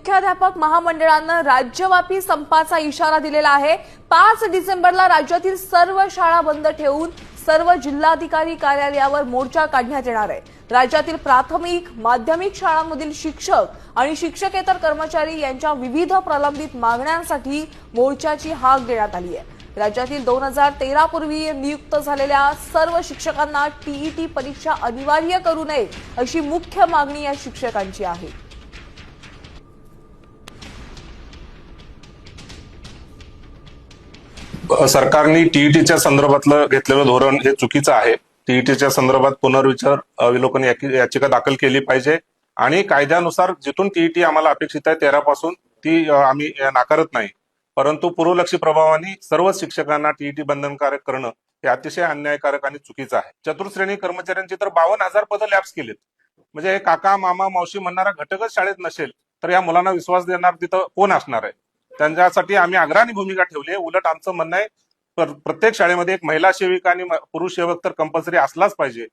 मुख्याध्यापक महामंडळानं राज्यव्यापी संपाचा इशारा दिलेला आहे। 5 डिसेंबरला राज्यातील सर्व शाळा बंद ठेवून सर्व जिल्हाधिकारी कार्यालयावर मोर्चा काढण्यात येणार आहे। राज्यातील प्राथमिक माध्यमिक शाळांमधील शिक्षक आणि शिक्षकेतर कर्मचारी यांच्या विविध प्रलंबित मागण्यांसाठी मोर्चाची हाक देण्यात आली आहे। राज्यातील 2013 पूर्वी नियुक्त झालेल्या सर्व शिक्षकांना टीईटी परीक्षा अनिवार्य करू नये अशी मुख्य मागणी या शिक्षकांची आहे। सरकारने टीईटीच्या संदर्भातलं घेतलेलं धोरण हे चुकीचं आहे। टीईटीच्या संदर्भात पुनर्विचार अवलोकन याचिका दाखल केली पाहिजे आणि कायद्यानुसार जिथून टीईटी आम्हाला अपेक्षित आहे 13 पासून ती आम्ही नाकारत नाही, परंतु पूर्वलक्षी प्रभावाने सर्व शिक्षकांना टीईटी बंधनकारक करणं हे अतिशय अन्यायकारक आणि चुकीचं आहे। चतुर्श्रेणी कर्मचाऱ्यांची तर 52,000 पदं लॅप्स केलीत। म्हणजे हे काका मामा मावशी म्हणणारा घटकच शाळेत नसेल तर या मुलांना विश्वास देणार तिथं कोण असणार आहे? त्यांच्यासाठी आम्ही अग्रणी भूमिका ठेवली आहे। उलट आमचं म्हणणं आहे प्रत्येक शाळेमध्ये एक महिला सेविका आणि पुरुष सेवक तर कंपल्सरी असलाच पाहिजे।